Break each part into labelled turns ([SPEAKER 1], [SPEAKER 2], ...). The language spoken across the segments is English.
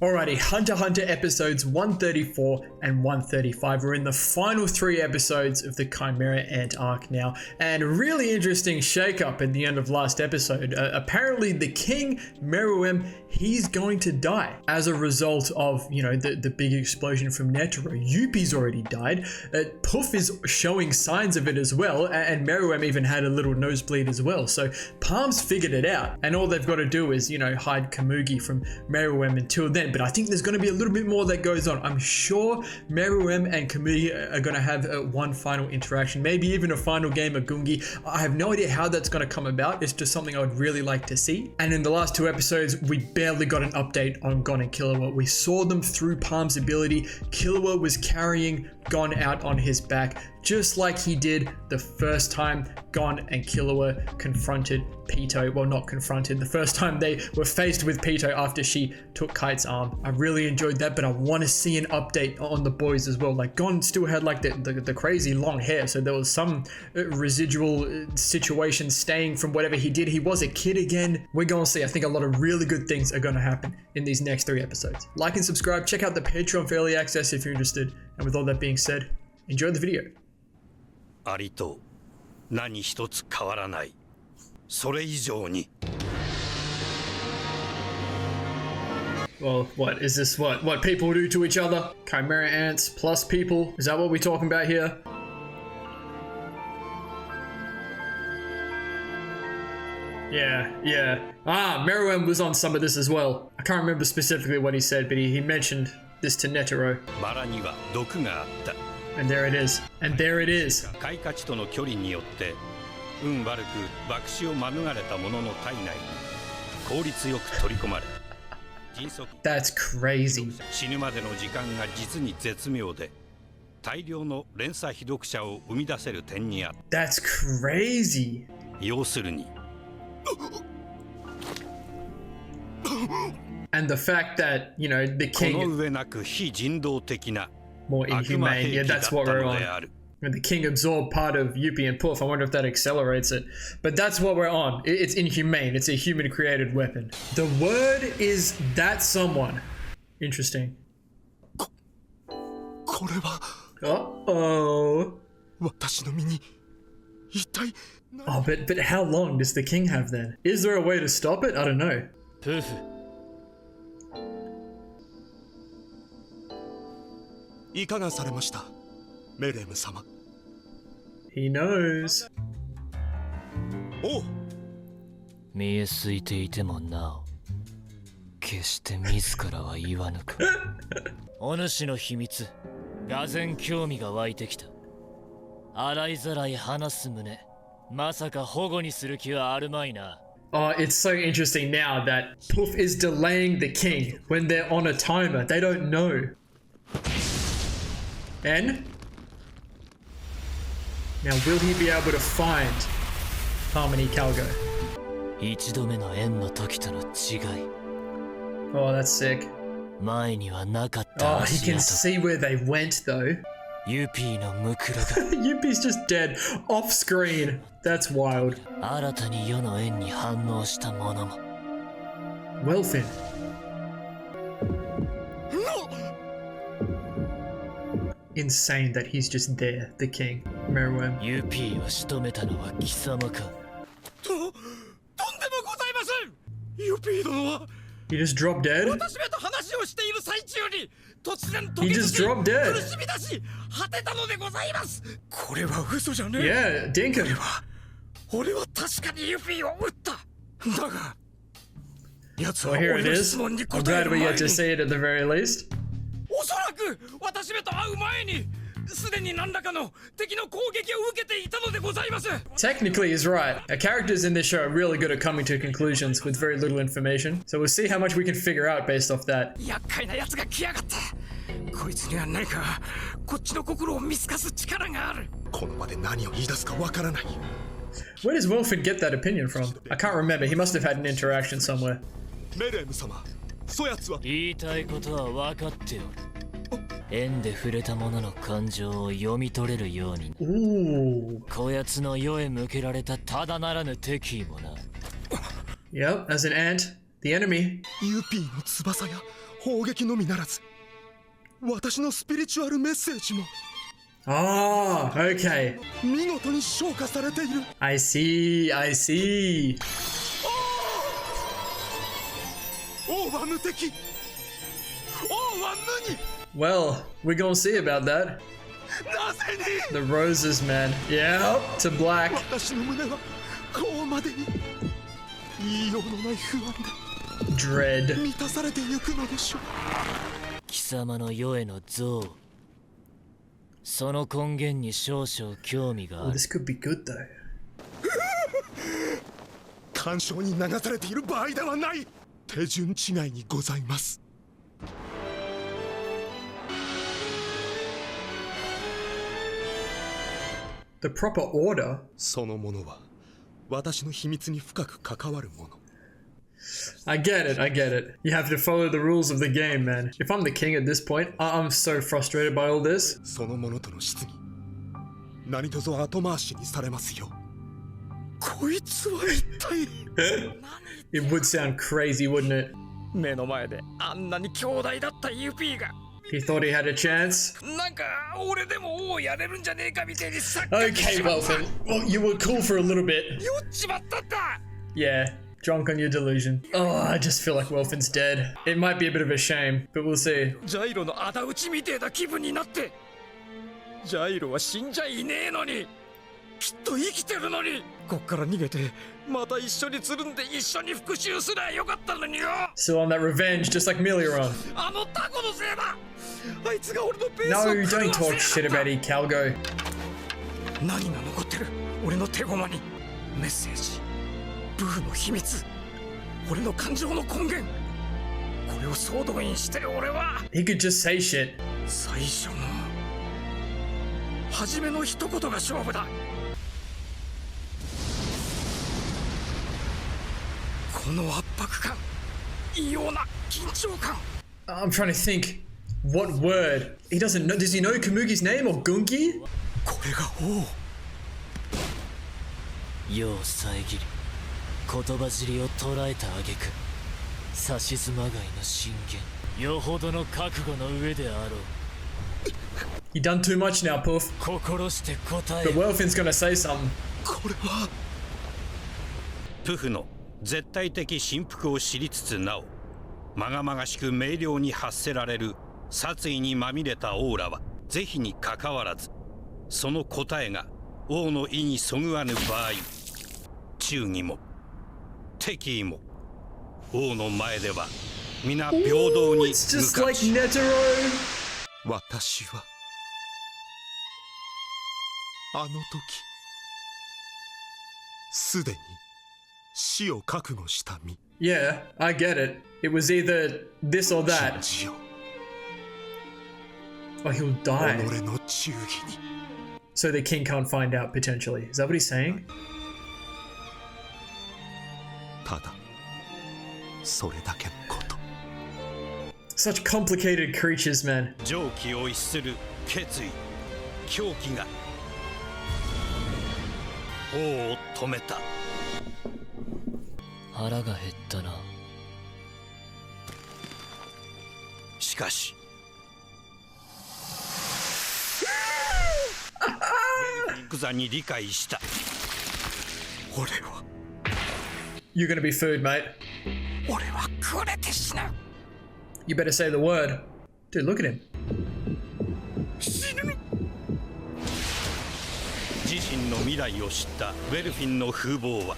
[SPEAKER 1] Alrighty, Hunter x Hunter episodes 134 and 135. We're in the final 3 episodes of the Chimera Ant arc now, and a really interesting shakeup at the end of last episode. Apparently the king, Meruem, he's going to die as a result of, the big explosion from Netero. Yuppie's already died. Puff is showing signs of it as well, and Meruem even had a little nosebleed as well. So Palm's figured it out, and all they've got to do is, hide Komugi from Meruem until then. But I think there's going to be a little bit more that goes on. I'm sure Meruem and Komugi are going to have one final interaction, maybe even a final game of Gungi. I have no idea how that's going to come about. It's just something I would really like to see. And in the last 2 episodes, we barely got an update on Gon and Killua. We saw them through Palm's ability. Killua was carrying Gon out on his back, just like he did the first time Gon and Killua confronted Pito. Well, not confronted, the first time they were faced with Pito after she took Kite's arm. I really enjoyed that, but I want to see an update on the boys as well. Like, Gon still had like the crazy long hair, so there was some residual situation staying from whatever he did. He was a kid again. We're going to see. I think a lot of really good things are going to happen in these next 3 episodes. Like and subscribe. Check out the Patreon for early access if you're interested. And with all that being said, enjoy the video.
[SPEAKER 2] ありと何一つ変わらない。それ以上に。
[SPEAKER 1] Well, what is this? What people do to each other? Chimera ants plus people? Is that what we're talking about here? Yeah. Meruem was on some of this as well. I can't remember specifically what he said, but he mentioned this to Netero.
[SPEAKER 2] バラには毒があった。
[SPEAKER 1] And there it is. And there it is.
[SPEAKER 2] 開花地との距離によって運悪く爆死を免れた者の体内に効率よく取り込まれ、迅速。
[SPEAKER 1] That's crazy.
[SPEAKER 2] 死ぬまでの時間が実に絶妙で、大量の連鎖被読者を生み出せる点にある。
[SPEAKER 1] That's crazy.
[SPEAKER 2] 要するに。
[SPEAKER 1] And the fact that, the king...
[SPEAKER 2] この上なく非人道的な
[SPEAKER 1] more inhumane. Yeah, that's what we're on. When the king absorbed part of Yuppie and Puff, I wonder if that accelerates it. But that's what we're on. It's inhumane. It's a human-created weapon. The word is that someone. Interesting. Uh-oh. Oh, but how long does the king have then? Is there a way to stop it? I don't know.
[SPEAKER 2] Puff.
[SPEAKER 3] いかがされました、メレム様。
[SPEAKER 1] He knows.
[SPEAKER 3] おう。
[SPEAKER 4] 見えすいていてもなお、決して自らは言わぬか。お主の秘密、がぜん興味が湧いてきた。洗いざらい話す旨、まさか保護にする気はあるまいな。
[SPEAKER 1] Oh, it's so interesting now that Puff is delaying the king when they're on a timer. They don't know. And now will he be able to find Harmony Calgo?
[SPEAKER 4] 一度目の縁の時との違い。
[SPEAKER 1] Oh, that's sick.
[SPEAKER 4] 前にはなかった足跡。
[SPEAKER 1] Oh, he can see where they went though.
[SPEAKER 4] ユピーのムクロが。
[SPEAKER 1] Yuppie's just dead off screen. That's wild.
[SPEAKER 4] 新たに世の縁に反応したものも。
[SPEAKER 1] Welfin. Insane that he's just there, the king, Meruem.
[SPEAKER 4] ユピーを仕留めたのは貴様か。
[SPEAKER 3] とんでもございません。ユピー殿は。
[SPEAKER 1] He just dropped dead?
[SPEAKER 3] 私めと話をしている最中に突然
[SPEAKER 1] He just dropped dead.
[SPEAKER 3] 苦しみ出し果てたのでございます。これは嘘じゃね
[SPEAKER 1] Yeah,
[SPEAKER 3] え。
[SPEAKER 1] Dinkum.
[SPEAKER 3] 俺は確かにユピーを撃った。だが、奴
[SPEAKER 1] Well,
[SPEAKER 3] は
[SPEAKER 1] here
[SPEAKER 3] 俺
[SPEAKER 1] it
[SPEAKER 3] の
[SPEAKER 1] is.
[SPEAKER 3] 質問に
[SPEAKER 1] I'm
[SPEAKER 3] 答え
[SPEAKER 1] glad
[SPEAKER 3] る
[SPEAKER 1] we
[SPEAKER 3] 前
[SPEAKER 1] get to
[SPEAKER 3] に。
[SPEAKER 1] see it at the very least.
[SPEAKER 3] おそらく私めと会う前にすでに何らかの敵の攻撃を受けていたのでございます。
[SPEAKER 1] Technically, he's right. Our characters in this show are really good at coming to conclusions with very little information. So we'll see how much we can figure out based off that.
[SPEAKER 3] 厄介な奴が来やがった。こいつには何かこっちの心を見透かす力がある。この場で何を言い出すかわからない。
[SPEAKER 1] Where does Wilfred get that opinion from? I can't remember. He must have had an interaction somewhere.
[SPEAKER 3] メレム様、そやつは。
[SPEAKER 4] 言いたいことは分かっておる。縁で触れた者の感情を読み取れるように。こやつの世へ向けられたただならぬ敵意もな。
[SPEAKER 1] Yep, as an ant, the enemy.
[SPEAKER 3] ユピーの翼や砲撃のみならず私のスピリチュアルメッセージも
[SPEAKER 1] Oh, okay.
[SPEAKER 3] 見事に昇華されている。
[SPEAKER 1] I see, I see.
[SPEAKER 3] 王は無敵、王は無に。
[SPEAKER 1] Well, we're gonna see about that.
[SPEAKER 3] なぜに
[SPEAKER 1] The roses, man. Yeah, to black.
[SPEAKER 3] 私の胸はこうまでに言いようのない不安で
[SPEAKER 1] Dread.
[SPEAKER 3] 満たされてゆくのでしょう。
[SPEAKER 4] 貴様の世への憎悪、その根源に少々興味が
[SPEAKER 1] Oh,
[SPEAKER 4] ある。
[SPEAKER 1] this could be good though.
[SPEAKER 3] 干渉に流されている場合ではない。手順違いにございます。
[SPEAKER 1] The proper order?
[SPEAKER 3] そのものは私の秘密に深く関わるもの。
[SPEAKER 1] I get it, I get it. You have to follow the rules of the game, man. If I'm the king at this point, I'm so frustrated by all this.
[SPEAKER 3] そのものとの質疑、何卒後回しにされますよ。こいつは一体
[SPEAKER 1] It would sound crazy, wouldn't it?
[SPEAKER 5] 目の前であんなに兄弟だったユピーが
[SPEAKER 1] He thought he had a chance.
[SPEAKER 5] なんか俺でも王やれるんじゃねえかみたいに錯覚
[SPEAKER 1] Okay,
[SPEAKER 5] しちまった
[SPEAKER 1] Welfin. Well, you were cool for a little bit.
[SPEAKER 5] 酔っちまったんだ。
[SPEAKER 1] Yeah, drunk on your delusion. Oh, I just feel like Welfin's dead. It might be a bit of a shame, but we'll see.
[SPEAKER 5] ジャイロの仇討ちみてえな気分になって、ジャイロは死んじゃいねえのに、きっと生きてるのに、こっから逃げてまた一緒につるんで一緒に復讐すりゃよかったのによ。
[SPEAKER 1] Still on that revenge, just like Meliron.
[SPEAKER 5] あのタコのせいだ。あいつが俺のベース
[SPEAKER 1] No,
[SPEAKER 5] を
[SPEAKER 1] don't
[SPEAKER 5] 狂わ
[SPEAKER 1] talk
[SPEAKER 5] せ
[SPEAKER 1] shit
[SPEAKER 5] やがっ
[SPEAKER 1] about Icalgo.
[SPEAKER 5] た。何が残ってる？俺の手駒にメッセージ、ブーの秘密、俺の感情の根源。これを総動員して俺は
[SPEAKER 1] He could just say shit.
[SPEAKER 5] 最初の初めの一言が勝負だ。この圧迫感、異様な緊張感。
[SPEAKER 1] I'm trying to think. What word? He doesn't know. Does he know Kamugi's name or Gungi?
[SPEAKER 3] これが王。
[SPEAKER 4] 世を遮り言葉尻を捉えた挙句、指しまがいの信玄、よほどの覚悟の上であろう。
[SPEAKER 1] You done too much now, Puff.
[SPEAKER 4] 心して答え
[SPEAKER 1] But Welfin's gonna say something.
[SPEAKER 3] これは
[SPEAKER 2] プフの絶対的振幅を知りつつなおまがまがしく明瞭に発せられる殺意にまみれたオーラは是非にかかわらず、その答えが王の意にそぐわぬ場合、忠義も敵意も王の前では皆平等
[SPEAKER 1] Ooh,
[SPEAKER 2] に
[SPEAKER 1] it's just
[SPEAKER 2] 無価
[SPEAKER 1] like
[SPEAKER 2] 値。
[SPEAKER 1] Netero.
[SPEAKER 3] 私はあの時すでに死を覚悟した身。
[SPEAKER 1] Yeah, I get it. It was either this or
[SPEAKER 3] 信
[SPEAKER 1] that.
[SPEAKER 3] じよ
[SPEAKER 1] Or he'll
[SPEAKER 3] 己
[SPEAKER 1] die.
[SPEAKER 3] の忠義に。
[SPEAKER 1] So the king can't find out, potentially. Is that what he's saying?
[SPEAKER 3] ただそれだけのこと。
[SPEAKER 1] Such complicated creatures, man.
[SPEAKER 2] 常軌を逸する決意狂気が王を止めた。
[SPEAKER 4] 腹が減ったな。
[SPEAKER 2] しかしクザに理解した。
[SPEAKER 3] 俺は
[SPEAKER 1] You're gonna be food, mate.
[SPEAKER 5] 俺は食れて死ぬ。
[SPEAKER 1] You better say the word. Dude, look at him.
[SPEAKER 5] 死ぬ。
[SPEAKER 2] 自身の未来を知ったウェルフィンの風貌は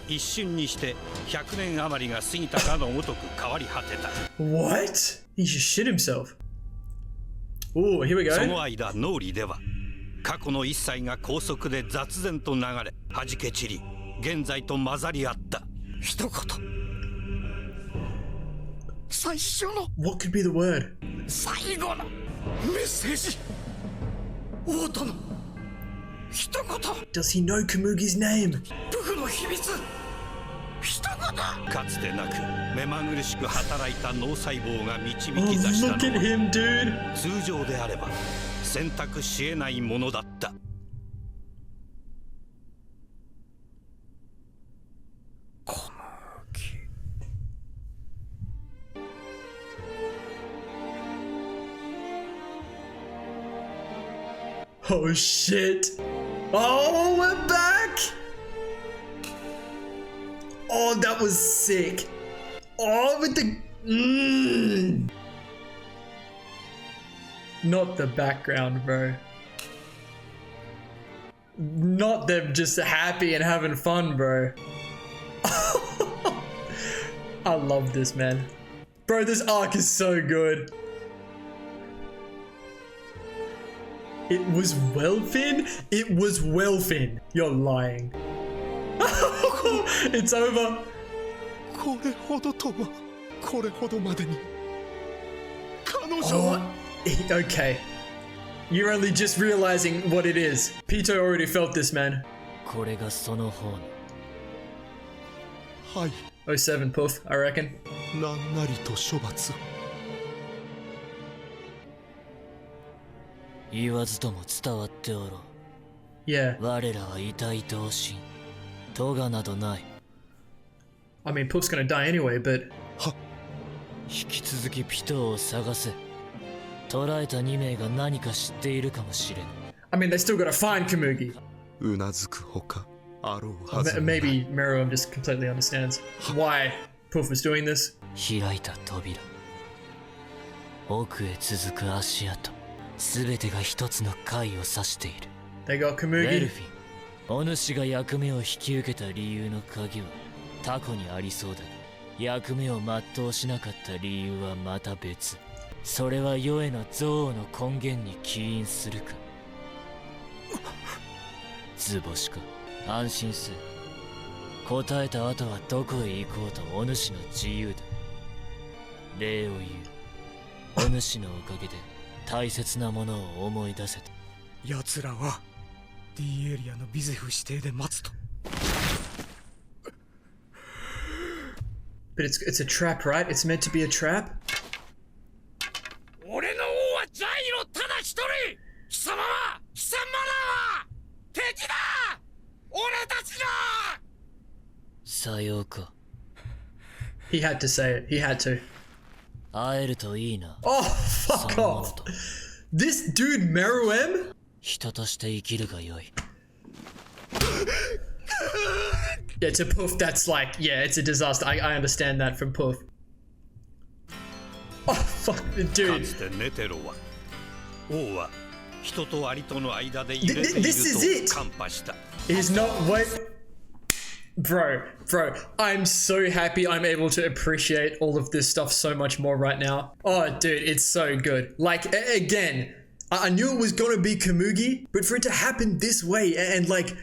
[SPEAKER 2] 一瞬にして100年余りが過ぎたかのごとく変わり果てた。
[SPEAKER 1] What? He just shit himself. Ooh, here we
[SPEAKER 2] そ
[SPEAKER 1] go.
[SPEAKER 2] の間脳裏では過去の一切が高速で雑然と流れ弾け散り現在と混ざり合った。
[SPEAKER 5] 一言。最初の
[SPEAKER 1] What could be the word?
[SPEAKER 5] 最後のメッセージ。王との一言。
[SPEAKER 1] Does he know Kamugi's name?
[SPEAKER 5] プフの秘密。一言。
[SPEAKER 2] かつてなく目まぐるしく働いた脳細胞が導
[SPEAKER 1] Oh,
[SPEAKER 2] き出した
[SPEAKER 1] look
[SPEAKER 2] の
[SPEAKER 1] at
[SPEAKER 2] は
[SPEAKER 1] him, dude.
[SPEAKER 2] 通常であれば選択し得ないものだった。
[SPEAKER 1] Oh shit. Oh, we're back. Oh, that was sick. Oh, with the... Not the background, bro. Not them just happy and having fun, bro. I love this, man. Bro, this arc is so good. It was Welfin? It was Welfin. You're lying. It's over.
[SPEAKER 3] これほどとはこれほどまでに彼女
[SPEAKER 1] Oh,
[SPEAKER 3] は
[SPEAKER 1] okay. You're only just realizing what it is. Pito already felt this, man.
[SPEAKER 4] これがその方の
[SPEAKER 3] はい
[SPEAKER 1] 07 Puff, I reckon.
[SPEAKER 3] なんなりと処罰を
[SPEAKER 4] 言わずとも伝わっておろう
[SPEAKER 1] Yeah.
[SPEAKER 4] 我らは遺体同心咎などない
[SPEAKER 1] I mean, Puff's gonna die anyway, but...
[SPEAKER 4] 引き続きピトーを探せ捕らえた2名が何か知っているかもしれん
[SPEAKER 1] I mean, they still gotta find Kamugi.
[SPEAKER 3] うなずくほかあろうはずもない
[SPEAKER 1] Maybe Meruem just completely understands why Puff was doing this.
[SPEAKER 4] 開いた扉奥へ続く足跡全てが一つの解を指している
[SPEAKER 1] They got
[SPEAKER 4] エル
[SPEAKER 1] Kamugi.
[SPEAKER 4] フィンお主が役目を引き受けた理由の鍵はタコにありそうだが役目を全うしなかった理由はまた別それは世への憎悪の根源に起因するか図星か安心せ答えた後はどこへ行こうとお主の自由だ礼を言うお主のおかげで大切なものを思い出せた
[SPEAKER 5] 奴らは D エリアのビゼフ指定で待つと
[SPEAKER 1] But it's a trap, right? It's meant to be a trap?
[SPEAKER 5] 俺の王はジャイロただ一人貴様は貴様らは敵だ俺たちだ
[SPEAKER 4] さようか
[SPEAKER 1] He had to say it. He had to.
[SPEAKER 4] 会えるといいな
[SPEAKER 1] Oh, fuck
[SPEAKER 4] そのもの
[SPEAKER 1] off.
[SPEAKER 4] と
[SPEAKER 1] This dude, Meruem?
[SPEAKER 4] 人として生きるがよい
[SPEAKER 1] Yeah, to Puff, that's like, yeah, it's a disaster. I understand that from Puff. Oh, fuck,
[SPEAKER 2] か
[SPEAKER 1] dude.
[SPEAKER 2] つてネテロは王は人とアリとの間で揺れている
[SPEAKER 1] This is it.
[SPEAKER 2] とカンパした
[SPEAKER 1] He's not, wait. Bro, I'm so happy I'm able to appreciate all of this stuff so much more right now. Oh, dude, it's so good. Like, again, I knew it was gonna be Kamugi, but for it to happen this way, and like,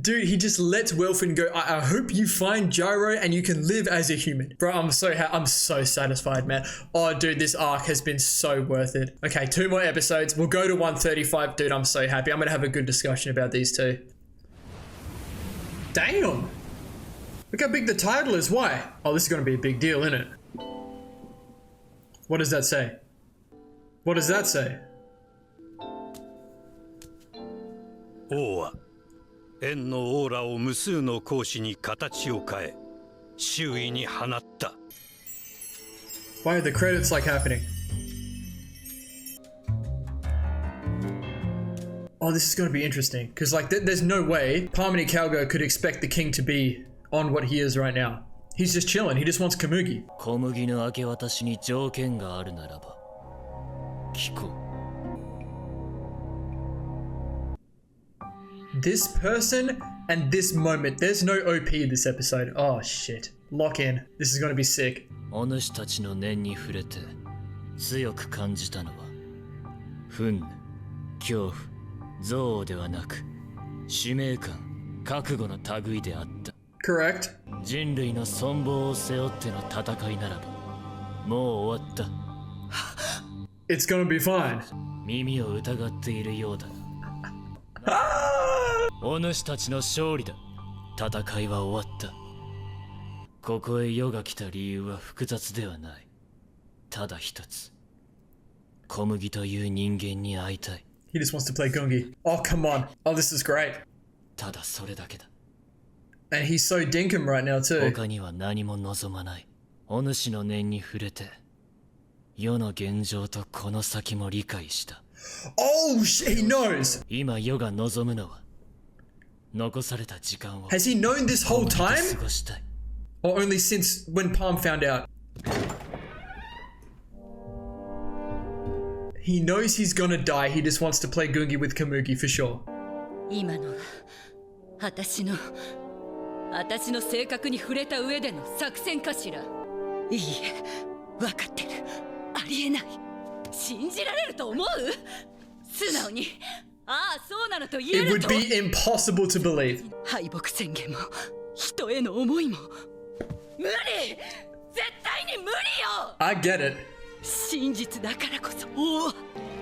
[SPEAKER 1] dude, he just lets Welfin go. I hope you find Gyro and you can live as a human. Bro, I'm so satisfied, man. Oh, dude, this arc has been so worth it. Okay, 2 more episodes. We'll go to 135. Dude, I'm so happy. I'm gonna have a good discussion about these two. Damn! Look how big the title is. Why? Oh, this is gonna be a big deal, isn't it? What does that say? What does that say?
[SPEAKER 2] 王は円のオーラを無数の光子に形を変え周囲に放った
[SPEAKER 1] Why are the credits like happening? Oh, this is gonna be interesting because like there's no way Parmini Calgo could expect the king to be on what he is right now. He's just chilling. He just wants Kamugi.
[SPEAKER 4] 小麦の明け渡しに条件があるならば聞こう
[SPEAKER 1] This person and this moment. There's no OP this episode. Oh shit. Lock in. This is gonna be sick.
[SPEAKER 4] お主たちの念に触れて強く感じたのは憤怒、恐怖、憎悪ではなく使命感、覚悟の類であった
[SPEAKER 1] Correct.
[SPEAKER 4] 人類の存亡を背負っての戦いならばもう終わった
[SPEAKER 1] It's gonna be fine.
[SPEAKER 4] 耳を疑っているようだお主たちの勝利だ戦いは終わったここへ世が来た理由は複雑ではないただ一つ小麦という人間に会いたい
[SPEAKER 1] He just wants to play Gungi. Oh, come on. Oh, this is great.
[SPEAKER 4] ただそれだけだ
[SPEAKER 1] And he's so dinkum right now too.
[SPEAKER 4] 他には何も望まないお主の念に触れて世の現状とこの先も理解した
[SPEAKER 1] Oh, he knows.
[SPEAKER 4] 今世が望むのは残された時間を
[SPEAKER 1] Has he known this whole
[SPEAKER 4] 過
[SPEAKER 1] time?
[SPEAKER 4] ごしたい
[SPEAKER 1] Or only since when Palm found out? He knows he's gonna die. He just wants to play Gungi with Kamugi for sure.
[SPEAKER 6] 今のは私の性格に触れた上での作戦かしら。いいえ、分かってる。ありえない。信じられると思う？素直にああそうなのと言え
[SPEAKER 1] It
[SPEAKER 6] ると。
[SPEAKER 1] would be impossible to believe.
[SPEAKER 6] 敗北宣言も人への思いも無理。絶対に無理よ。
[SPEAKER 1] I get it.
[SPEAKER 6] 真実だからこそ。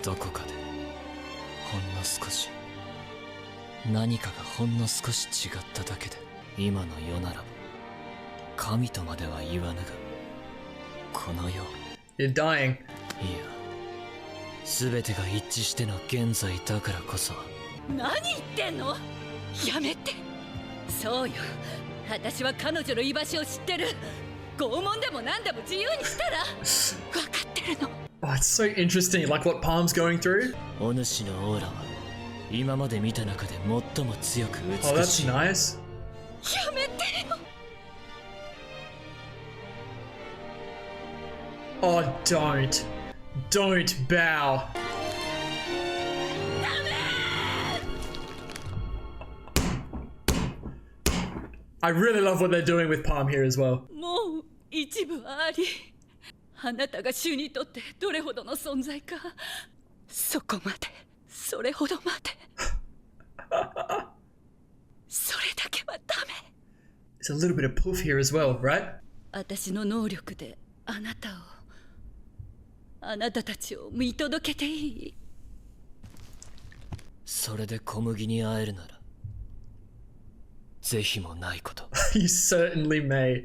[SPEAKER 4] どこかでほんの少し何かがほんの少し違っただけで今の世ならば神とまでは言わぬがこの世
[SPEAKER 1] You're dying.
[SPEAKER 4] いや全てが一致しての現在だからこそ
[SPEAKER 6] 何言ってんの？やめて。そうよ、私は彼女の居場所を知ってる。拷問でも何でも自由にしたら。分かってるの。
[SPEAKER 1] Oh, it's so interesting, like what Palm's going through.
[SPEAKER 4] お主のオーラは今まで見た中で最も強く
[SPEAKER 1] Oh,
[SPEAKER 4] 美
[SPEAKER 1] that's
[SPEAKER 4] しい
[SPEAKER 1] nice.
[SPEAKER 6] やめてよ。
[SPEAKER 1] Oh, don't bow. I really love what they're doing with Palm here as well.
[SPEAKER 6] もう一部あり。あなたが主にとってどれほどの存在か。そこまで、それほどまで。それだけはダメ。
[SPEAKER 1] There's a little bit of poof here as well, right?
[SPEAKER 6] 私の能力であなたたちを見届けていい？
[SPEAKER 4] それで小麦に会えるなら是非もないこと
[SPEAKER 1] You certainly may.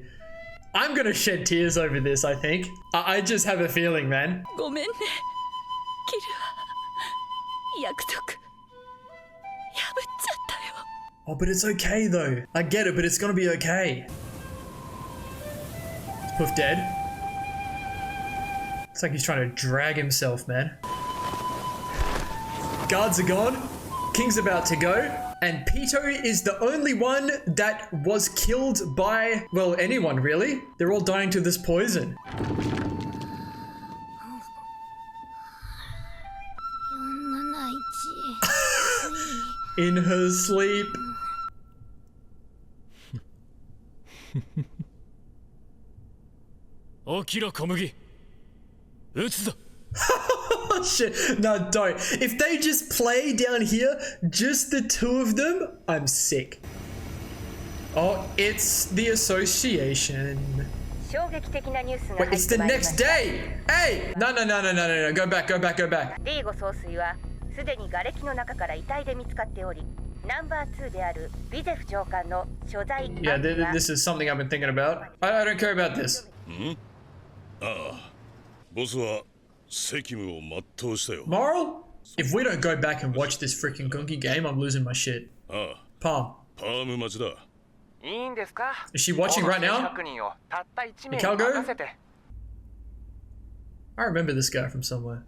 [SPEAKER 1] I'm gonna shed tears over this, I think. I just have a feeling, man.
[SPEAKER 6] ごめんね、キルア。約束破っちゃったよ。
[SPEAKER 1] Oh, but it's okay though. I get it, but it's gonna be okay. Is Poof dead? It's like he's trying to drag himself, man. Guards are gone. King's about to go. And Pito is the only one that was killed by, well, anyone really. They're all dying to this poison. In her sleep.
[SPEAKER 4] 起きろ小麦撃つぞ
[SPEAKER 1] Oh shit, no, don't. If they just play down here, just the two of them, I'm sick. Oh, it's the association. Wait, it's the next day! Hey! No, go back.
[SPEAKER 7] リーゴ総帥はすでに瓦礫の中から遺体で見つかっており、ナンバー2であるビゼフ上官の所在
[SPEAKER 1] Yeah, this is something I've been thinking about. I don't care about this.
[SPEAKER 8] ボスは責務を全うしたよ。
[SPEAKER 1] Moral? If we don't go back and watch this freaking Gungi game, I'm losing my shit.
[SPEAKER 8] ああ、
[SPEAKER 1] Palm,
[SPEAKER 8] パーム町だ。
[SPEAKER 9] いいんですか？
[SPEAKER 1] is she watching right now?
[SPEAKER 9] 100人をたった1名
[SPEAKER 1] Cal
[SPEAKER 9] に
[SPEAKER 1] go?
[SPEAKER 9] 任せて。
[SPEAKER 1] I remember this guy from somewhere.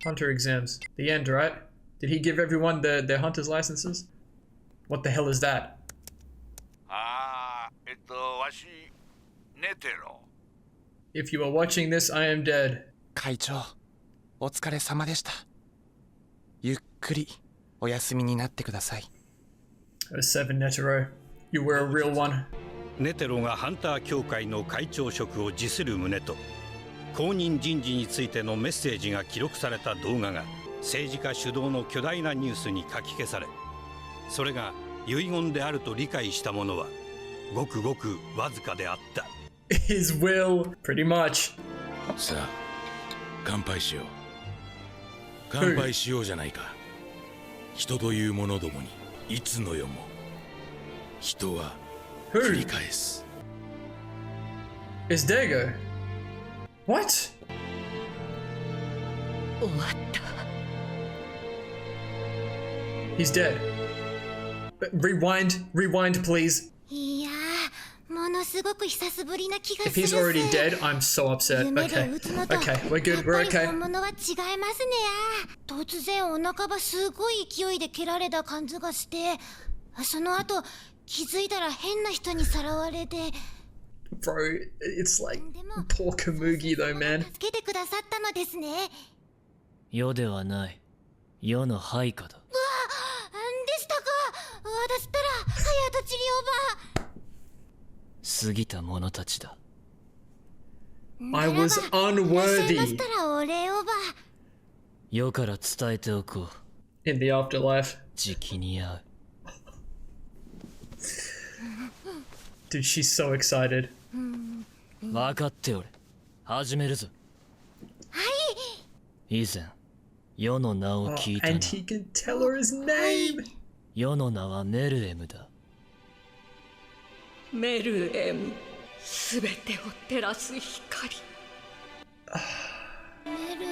[SPEAKER 1] Hunter exams. The end, right? Did he give everyone their hunter's licenses? What the hell is that?
[SPEAKER 10] ああ、わし、寝てろ。
[SPEAKER 1] If you are watching this, I am dead.
[SPEAKER 5] 会長、お疲れ様でした。ゆっくりお休みになってください。
[SPEAKER 1] 7 Netero. You were a real one.
[SPEAKER 2] ネテロがハンター協会の会長職を辞する旨と後任人事についてのメッセージが記録された動画が政治家主導の巨大なニュースに書き消され、それが遺言であると理解した者はごくごくわずかであった。
[SPEAKER 1] His will, pretty much.
[SPEAKER 8] さあ、乾杯しよう。乾杯しようじゃないか。人というものどもにいつの世も人は繰り返す。
[SPEAKER 1] Is Dago? What?
[SPEAKER 6] 終わった。
[SPEAKER 1] He's dead. Rewind, please.
[SPEAKER 11] いやー、ものす
[SPEAKER 1] If he's already dead, I'm so upset. Okay. Okay, we're good. We're okay.
[SPEAKER 11] 本物は違いますねや。突然お腹がすごい勢いで蹴られた感じがして、その後気づいたら変な人にさらわれて。
[SPEAKER 1] Bro, it's like poor Komugi though, man.
[SPEAKER 11] 助けてくださったのですね。
[SPEAKER 4] 世ではない。世の配下だ。
[SPEAKER 11] でしたか。私ったら隼人チリおば。
[SPEAKER 4] 過ぎた者たちだ。
[SPEAKER 1] I was unworthy
[SPEAKER 11] ましたらお礼をば。
[SPEAKER 4] 世から伝えておこう。
[SPEAKER 1] in the afterlife.
[SPEAKER 4] じきに会う。
[SPEAKER 1] Dude, she's so excited.
[SPEAKER 4] 分かっておれ。始めるぞ。
[SPEAKER 11] はい。
[SPEAKER 4] 以前、世の名を聞いたな。
[SPEAKER 1] And he can tell her his name.
[SPEAKER 4] 世の名はメルエムだ。
[SPEAKER 6] メルエム、すべてを照らす光。
[SPEAKER 11] メル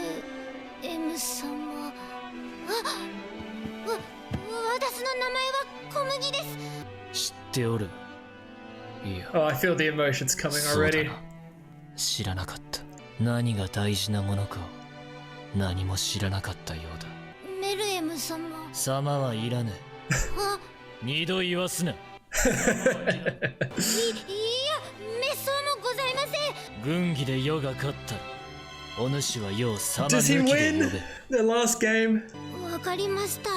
[SPEAKER 11] エム様。私の名前は小麦です。
[SPEAKER 4] 知っておる。いや。
[SPEAKER 1] Oh, I feel the emotions coming already.
[SPEAKER 4] 知らなかった。何が大事なものかを何も知らなかったようだ。
[SPEAKER 11] メルエム様。
[SPEAKER 4] 様はいらぬ。二度言わすな。いや、
[SPEAKER 11] めっそうもございません。
[SPEAKER 4] 軍議で世が勝ったら、お主は世を様
[SPEAKER 1] Does he
[SPEAKER 4] 抜きで呼
[SPEAKER 1] win
[SPEAKER 4] べ。
[SPEAKER 1] the last game?
[SPEAKER 11] わかりました。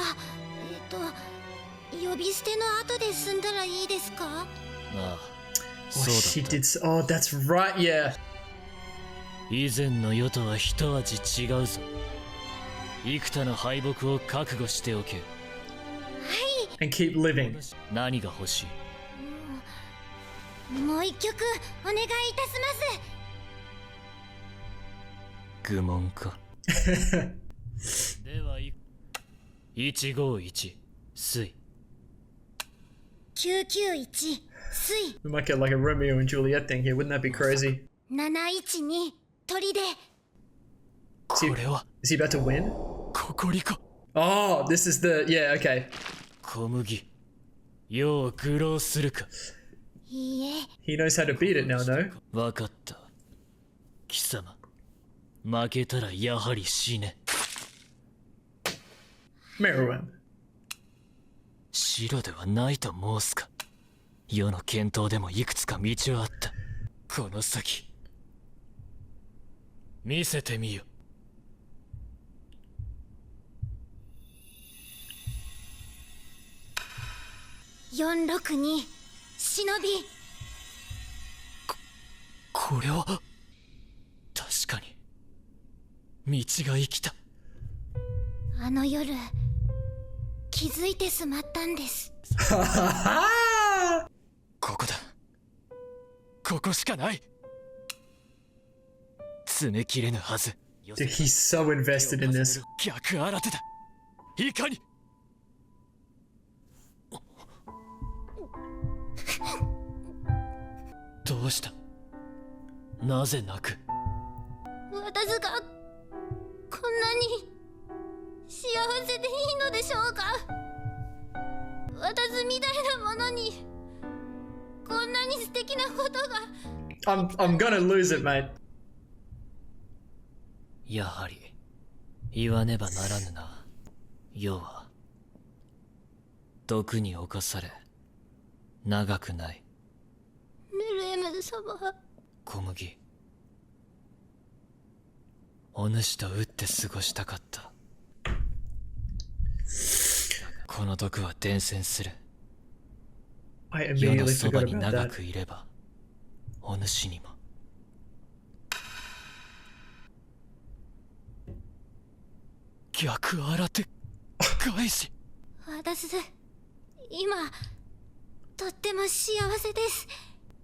[SPEAKER 11] 呼び捨ての後で済んだらいいですか？
[SPEAKER 4] ああ、
[SPEAKER 1] Oh,
[SPEAKER 4] そう
[SPEAKER 1] she
[SPEAKER 4] だった。
[SPEAKER 1] did. Oh, that's right. Yeah.
[SPEAKER 4] 以前の世とは一味違うぞ。幾多の敗北を覚悟しておけ。
[SPEAKER 1] And keep living.
[SPEAKER 4] 何が欲しい？
[SPEAKER 11] もう一曲お願いいたします。
[SPEAKER 4] 愚問か。では151水。
[SPEAKER 11] 991水。
[SPEAKER 1] We might get like a Romeo and Juliet thing here. Wouldn't that be crazy?
[SPEAKER 11] 712鳥で。
[SPEAKER 4] これは
[SPEAKER 1] Is he about to win?
[SPEAKER 4] ここりか。
[SPEAKER 1] Oh, this is the. Yeah, okay.
[SPEAKER 4] 小麦。よう愚弄するか。
[SPEAKER 11] いいえ。
[SPEAKER 1] He knows how to beat it now, no?
[SPEAKER 4] わかった。貴様。負けたらやはり死ね。
[SPEAKER 1] Meruem.
[SPEAKER 4] 白ではないと申すか。世の検討でもいくつか道はあった。この先。見せてみよ。
[SPEAKER 11] 462忍び。
[SPEAKER 4] これは確かに道が生きた。
[SPEAKER 11] あの夜気づいてしまったんです。
[SPEAKER 4] ここだ。ここしかない。詰め切れぬはず。
[SPEAKER 1] Dude, he's so invested in this.
[SPEAKER 4] 逆新手だ。いかに。どうした？なぜ泣く？
[SPEAKER 11] 私がこんなに幸せでいいのでしょうか？私みたいなものにこんなに素敵なことが。
[SPEAKER 1] I'm gonna lose it, mate.
[SPEAKER 4] やはり言わねばならぬな。世は毒に侵され長くない。
[SPEAKER 11] メルエム様。
[SPEAKER 4] 小麦。お主と打って過ごしたかった。この毒は伝染する。
[SPEAKER 1] I
[SPEAKER 4] 世の
[SPEAKER 1] immediately
[SPEAKER 4] そば
[SPEAKER 1] forgot
[SPEAKER 4] に
[SPEAKER 1] about
[SPEAKER 4] 長
[SPEAKER 1] that.
[SPEAKER 4] くいればお主にも。逆新手返し。
[SPEAKER 11] 私今とっても幸せです。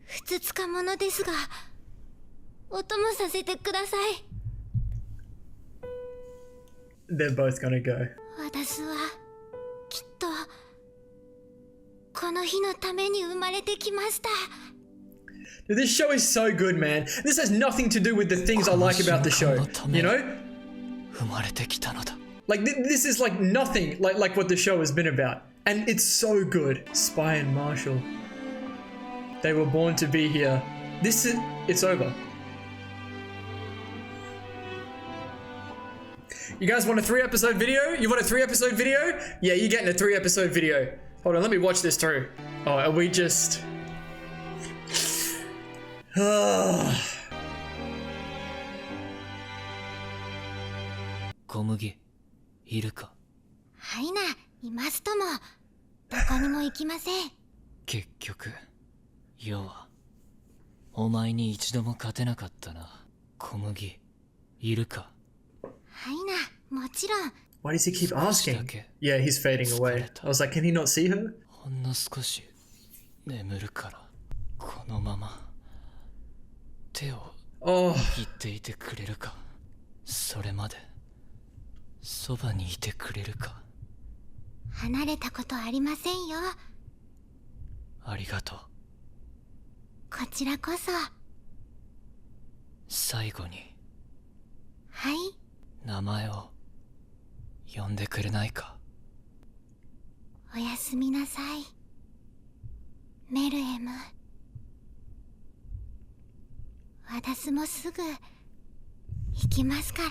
[SPEAKER 11] ふつつかものですがお供させてください。
[SPEAKER 1] They're both gonna go.
[SPEAKER 11] 私はきっとこの日のために生まれてきました。
[SPEAKER 1] Dude, this show is so good, man. This has nothing to do with the things I like about the show. You know?
[SPEAKER 4] 生まれてきたのだ。
[SPEAKER 1] Like this is like nothing like what the show has been about, and it's so good. Spy and Marshall. They were born to be here. It's over. You guys want a 3-episode video? You want a 3-episode video? Yeah, you're getting a 3-episode video. Hold on, let me watch this through. Oh, are we just...
[SPEAKER 4] Komugi, いるか?
[SPEAKER 11] はいな、いますとも。どこにも行きません。
[SPEAKER 4] 結局、要は、お前に一度も勝てなかったな。小麦、いるか?
[SPEAKER 11] はいな、もちろん。
[SPEAKER 1] Why does he keep asking? Yeah, he's fading away. I was like, can he not see her?
[SPEAKER 4] ほんの少し眠るから、このまま手を握っていてくれるか。それまでそばにいてくれるか。
[SPEAKER 11] 離れたことありませんよ。
[SPEAKER 4] ありがとう。
[SPEAKER 11] こちらこそ。
[SPEAKER 4] 最後に。
[SPEAKER 11] はい。
[SPEAKER 4] 名前を呼んでくれないか。
[SPEAKER 11] おやすみなさい、メルエム。私もすぐ行きますから。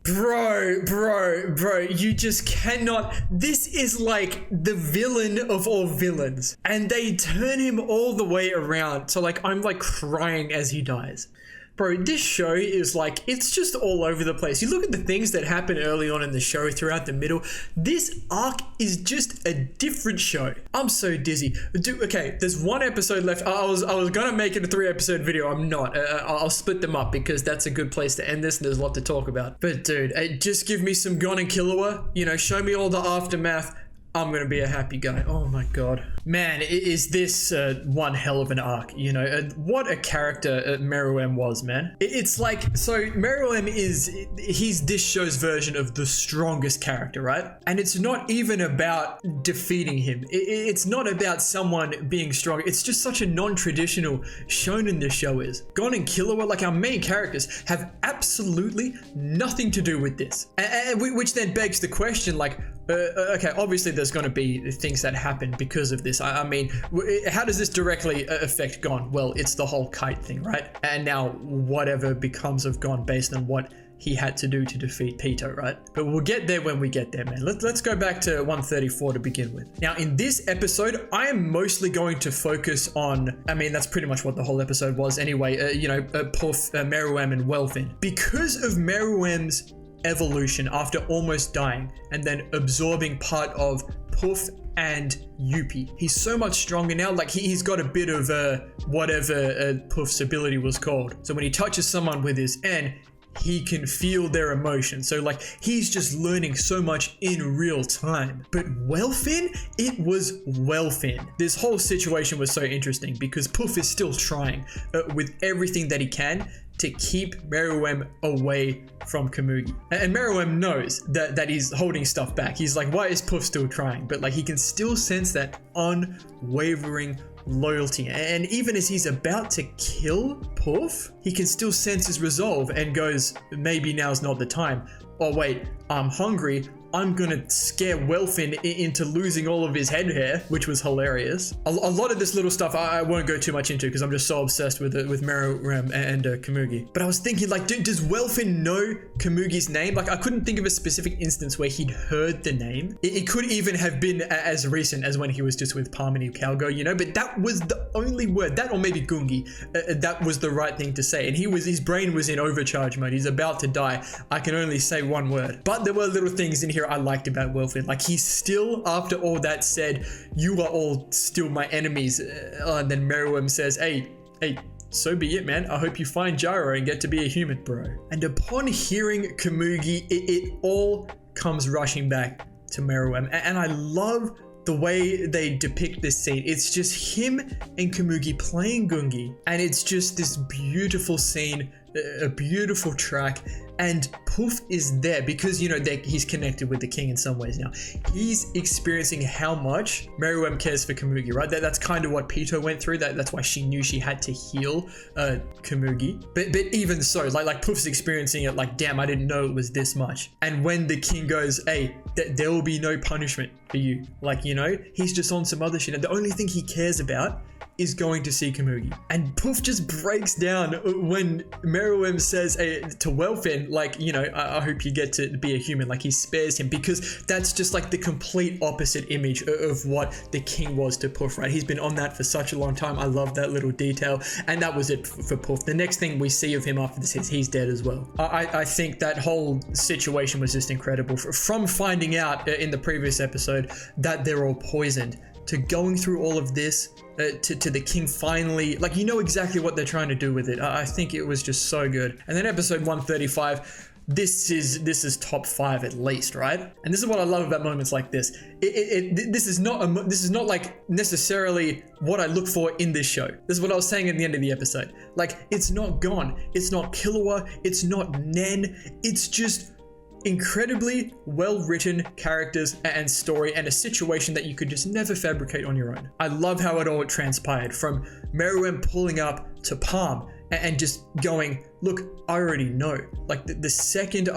[SPEAKER 1] Bro, you just cannot. This is like the villain of all villains. And they turn him all the way around. So like, I'm like crying as he dies. Bro, this show is like, it's just all over the place. You look at the things that happen early on in the show throughout the middle. This arc is just a different show. I'm so dizzy. Dude, okay, there's one episode left. I was gonna make it a 3-episode video. I'm not. I'll split them up because that's a good place to end this and there's a lot to talk about. But dude, just give me some Gon and Killua. You know, show me all the aftermath. I'm gonna be a happy guy. Oh my god. Man, is this one hell of an arc, you know? What a character Meruem was, man. It's like, so Meruem he's this show's version of the strongest character, right? And it's not even about defeating him. It's not about someone being strong. It's just such a non-traditional shonen this show is. Gon and Killua, like our main characters, have absolutely nothing to do with this. Which then begs the question, like, okay, obviously there's going to be things that happen because of this. I mean, how does this directly affect Gon? Well, it's the whole kite thing, right? And now whatever becomes of Gon based on what he had to do to defeat Pito, right? But we'll get there when we get there, man. Let's go back to 134 to begin with. Now, in this episode, I am mostly going to focus on, I mean, that's pretty much what the whole episode was anyway, you know, Puff, Meruem, and Welfin. Because of Meruem's evolution after almost dying and then absorbing part of Puff and Yuppie, he's so much stronger now. Like he's got a bit of whatever Puff's ability was called. So when he touches someone with his N, he can feel their emotion. So like he's just learning so much in real time. But Welfin, it was Welfin. This whole situation was so interesting because Puff is still trying with everything that he can to keep Meruem away from Komugi. And Meruem knows that he's holding stuff back. He's like, why is Puff still trying? But like he can still sense that unwavering loyalty. And even as he's about to kill Puff, he can still sense his resolve and goes, maybe now's not the time. Oh wait, I'm hungry. I'm gonna scare Welfin into losing all of his head hair, which was hilarious. A lot of this little stuff I won't go too much into because I'm just so obsessed with Meruem and Komugi. But I was thinking, like, does Welfin know Komugi's name? Like, I couldn't think of a specific instance where he'd heard the name. It could even have been as recent as when he was just with Parmini Calgo, you know, but that was the only word, that or maybe Gungi, that was the right thing to say. And his brain was in overcharge mode. He's about to die. I can only say one word. But there were little things in here I liked about Welfin. Like he's still, after all that said, you are all still my enemies. And then Meruem says, hey, so be it, man. I hope you find Gyro and get to be a human, bro. And upon hearing Komugi, it all comes rushing back to Meruem. And I love the way they depict this scene. It's just him and Komugi playing Gungi. And it's just this beautiful scene a beautiful track, and Puff is there because, you know, he's connected with the king in some ways now. He's experiencing how much Meruem cares for Komugi, right? That's kind of what Pito went through. That's why she knew she had to heal Komugi. But even so, like Puff's experiencing it like, damn, I didn't know it was this much. And when the king goes, hey, there will be no punishment for you. Like, you know, he's just on some other shit. And the only thing he cares about is going to see Komugi. And Puff just breaks down when Meruem says to Welfin, like, you know, I hope you get to be a human. Like, he spares him, because that's just like the complete opposite image of what the king was to Puff, right? He's been on that for such a long time. I love that little detail. And that was it for Puff. The next thing we see of him after this is he's dead as well. I think that whole situation was just incredible. From finding out in the previous episode that they're all poisoned, to going through all of this, to the king finally, like, you know exactly what they're trying to do with it. I think it was just so good. And then episode 135, this is top 5 at least, right? And this is what I love about moments like this. This is not like necessarily what I look for in this show. This is what I was saying at the end of the episode. Like, it's not Gon, it's not Killua, it's not Nen, it's just incredibly well-written characters and story, and a situation that you could just never fabricate on your own. I love how it all transpired, from Meruem pulling up to Palm and just going, look, I already know. Like, the second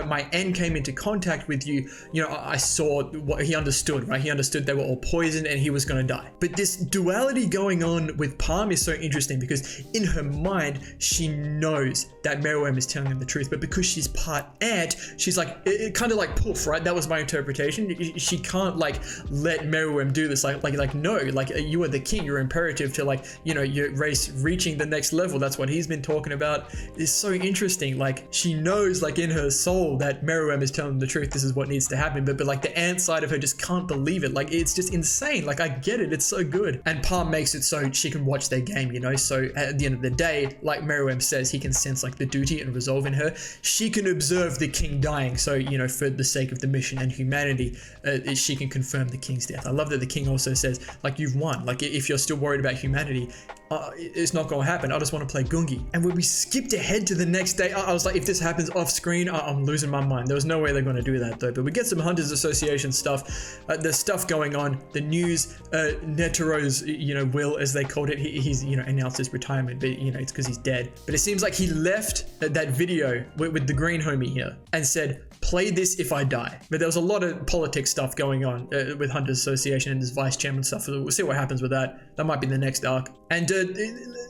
[SPEAKER 1] my N came into contact with you, you know, I saw what he understood, right? He understood they were all poisoned and he was going to die. But this duality going on with Palm is so interesting, because in her mind, she knows that Meruem is telling him the truth, but because she's part ant, she's like, it kind of like Puff, right? That was my interpretation. She can't like let Meruem do this. Like no, like, you are the king. You're imperative to, like, you know, your race reaching the next level. That's what he's been talking about. It's so interesting. Like, she knows, like, in her soul that Meruem is telling the truth. This is what needs to happen. But like, the ant side of her just can't believe it. Like, it's just insane. Like, I get it. It's so good. And Palm makes it so she can watch their game, you know? So at the end of the day, like Meruem says, he can sense like the duty and resolve in her. She can observe the king dying. So, you know, for the sake of the mission and humanity, she can confirm the king's death. I love that the king also says, like, you've won. Like, if you're still worried about humanity, it's not going to happen. I just want to play Gungi. And when we skipped ahead to the next day, I was like, if this happens off screen, I'm losing my mind. There was no way they're going to do that though. But we get some Hunters Association stuff. There's stuff going on. The news, Netero's, you know, will, as they called it, he's, you know, announced his retirement, but, you know, it's because he's dead. But it seems like he left that video with the green homie here and said, play this if I die. But there was a lot of politics stuff going on with Hunters Association and this vice chairman stuff. So we'll see what happens with that. That might be the next arc. And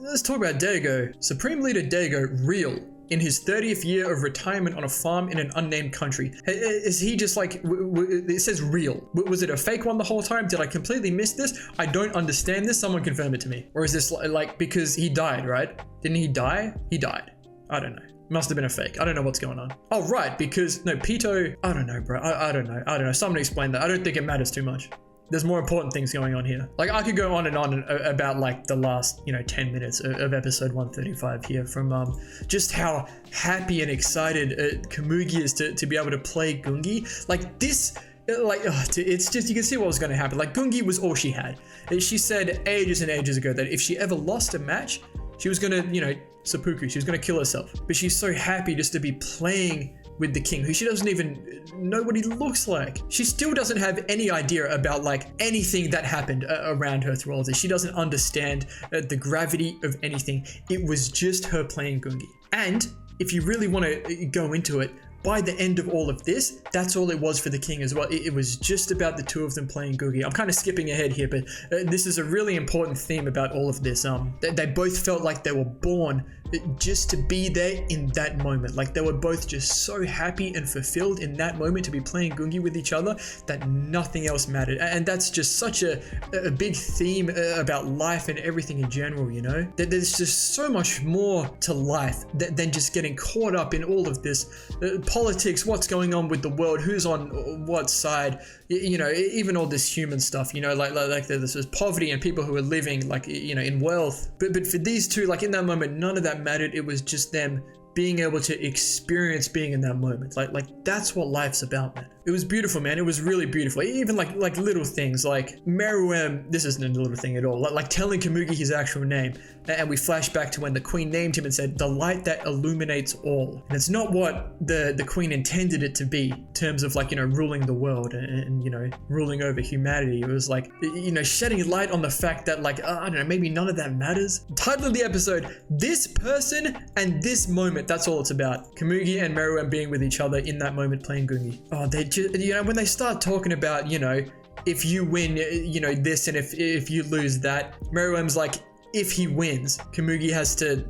[SPEAKER 1] let's talk about Dago. Supreme Leader Dago, real, in his 30th year of retirement on a farm in an unnamed country. Is he just like, it says real. Was it a fake one the whole time? Did I completely miss this? I don't understand this. Someone confirm it to me. Or is this like, because he died, right? Didn't he die? He died. I don't know. Must have been a fake. I don't know what's going on. Oh, right, because, no, Pito, I don't know, bro. I don't know. Someone explain that. I don't think it matters too much. There's more important things going on here. Like, I could go on about like the last, you know, 10 minutes of episode 135 here, from just how happy and excited Komugi is to be able to play Gungi. Like, this, like, it's just, you can see what was going to happen. Like, Gungi was all she had. She said ages and ages ago that if she ever lost a match, she was going to, you know, seppuku, she was going to kill herself. But she's so happy just to be playing with the king, who she doesn't even know what he looks like. She still doesn't have any idea about like anything that happened around her through all this. She doesn't understand the gravity of anything. It was just her playing Gungi. And if you really want to go into it, by the end of all of this, that's all it was for the king as well. It was just about the two of them playing Gungi. I'm kind of skipping ahead here, but this is a really important theme about all of this. They both felt like they were born just to be there in that moment. Like, they were both just so happy and fulfilled in that moment to be playing Gungi with each other that nothing else mattered. And that's just such a big theme about life and everything in general, you know? There's just so much more to life than just getting caught up in all of this politics, what's going on with the world, who's on what side, you know, even all this human stuff, you know, like there's poverty and people who are living like, you know, in wealth. But for these two, like in that moment, none of that mattered. It was just them being able to experience being in that moment. Like that's what life's about, man. It was beautiful, man. It was really beautiful. Even like little things like Meruem, this isn't a little thing at all, like telling Komugi his actual name. And we flash back to when the queen named him and said, the light that illuminates all. And it's not what the queen intended it to be in terms of like, ruling the world and ruling over humanity. It was like, shedding light on the fact that like, I don't know, maybe none of that matters. Title of the episode, This Person and This Moment. That's all it's about. Komugi and Meruem being with each other in that moment playing Gungi. Oh, they just, when they start talking about, if you win, this, and if you lose that, Meruem's like, if he wins, Komugi has to,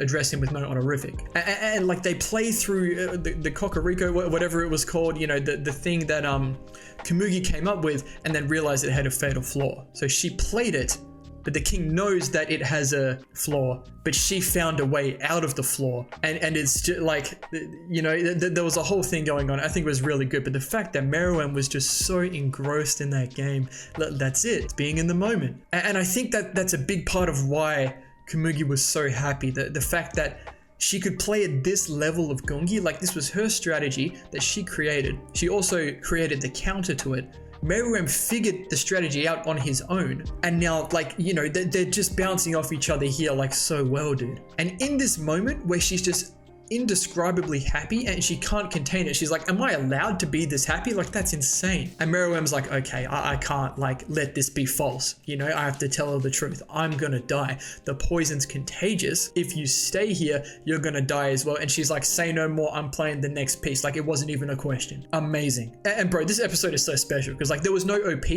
[SPEAKER 1] address him with no honorific. And like they play through the Kokoriko, whatever it was called, the thing that Komugi came up with and then realized it had a fatal flaw. So she played it, but the king knows that it has a flaw, but she found a way out of the flaw. And it's just like, there was a whole thing going on. I think it was really good. But the fact that Meruem was just so engrossed in that game, that's it. It's being in the moment. And I think that's a big part of why Komugi was so happy. The fact that she could play at this level of Gungi, like this was her strategy that she created. She also created the counter to it. Meruem figured the strategy out on his own, and now like they're just bouncing off each other here like so well, dude. And in this moment where she's just indescribably happy and she can't contain it, she's like, am I allowed to be this happy? Like that's insane. And Meruem's like, okay, I can't like let this be false, I have to tell her the truth. I'm gonna die. The poison's contagious. If you stay here, you're gonna die as well. And she's like, say no more, I'm playing the next piece. Like it wasn't even a question. Amazing. And bro, this episode is so special because like there was no OP.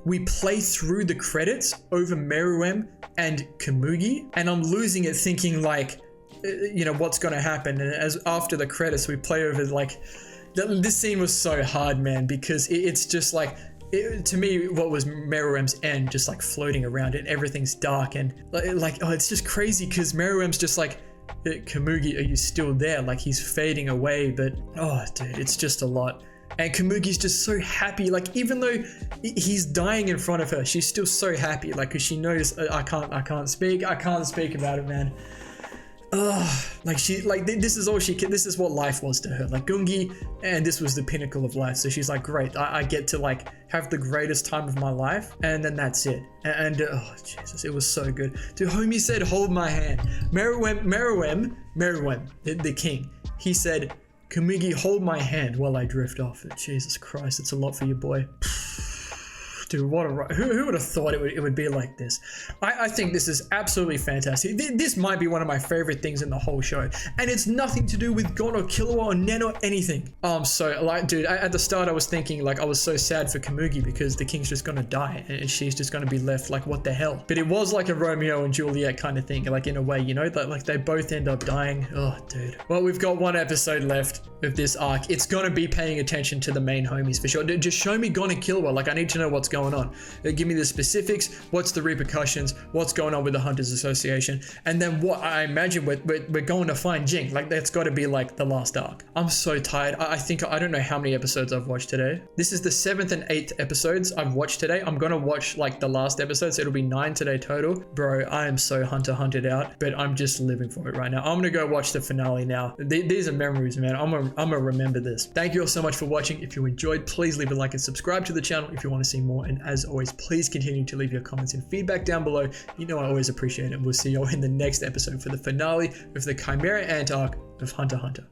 [SPEAKER 1] We play through the credits over Meruem and Komugi, and I'm losing it thinking like, what's going to happen. And as after the credits, we play over like, this scene was so hard, man, because it's just like, to me, what was Meruem's end, just like floating around it, everything's dark and like, oh, it's just crazy because Meruem's just like, Komugi, are you still there? Like he's fading away, but oh, dude, it's just a lot. And Komugi's just so happy, like even though he's dying in front of her, she's still so happy, like because she knows I can't speak about it, man. Like this is all she can, this is what life was to her, like Gungi, and this was the pinnacle of life. So she's like, great, I get to like have the greatest time of my life, and then that's it. And oh Jesus, it was so good. Dude, homie said, hold my hand. Meruem, the king, he said, Komugi, hold my hand while I drift off. Jesus Christ, it's a lot for you, boy. Dude, what a who would have thought it would be like this? I think this is absolutely fantastic. This might be one of my favorite things in the whole show, and it's nothing to do with Gon or Killua or Nen or anything. So like, dude, at the start I was thinking like I was so sad for Komugi because the king's just gonna die and she's just gonna be left like, what the hell? But it was like a Romeo and Juliet kind of thing, like in a way, that like they both end up dying. Oh, dude. Well, we've got one episode left of this arc. It's gonna be paying attention to the main homies for sure. Just show me Gon and Killua. Like I need to know what's going on. Give me the specifics. What's the repercussions? What's going on with the Hunters Association? And then what I imagine we're going to find Jing. Like that's got to be like the last arc. I'm so tired. I don't know how many episodes I've watched today. This is the 7th and 8th episodes I've watched today. I'm gonna watch like the last episode, so it'll be 9 today total. Bro, I am so hunted out, but I'm just living for it right now. I'm gonna go watch the finale now. These are memories, man. I'm gonna remember this. Thank you all so much for watching. If you enjoyed, please leave a like and subscribe to the channel if you want to see more. And as always, please continue to leave your comments and feedback down below. I always appreciate it. We'll see you all in the next episode for the finale of the Chimera Ant arc of Hunter x Hunter.